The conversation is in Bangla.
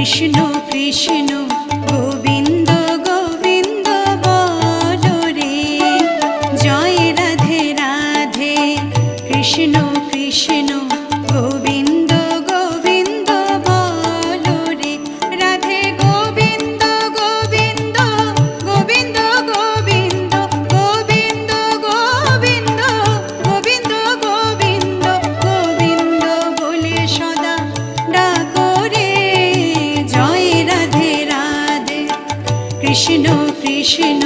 কৃষ্ণ কৃষ্ণ গোবিন্দ গোবিন্দ বলো রে, জয় রাধে রাধে। কৃষ্ণ কৃষ্ণ গোবিন্দ গোবিন্দ বলো রে, রাধে গোবিন্দ গোবিন্দ গোবিন্দ গোবিন্দ গোবিন্দ গোবিন্দ গোবিন্দ গোবিন্দ গোবিন্দ বলে সদা ডাকো রে, জয় রাধে রাধে। কৃষ্ণ কৃষ্ণ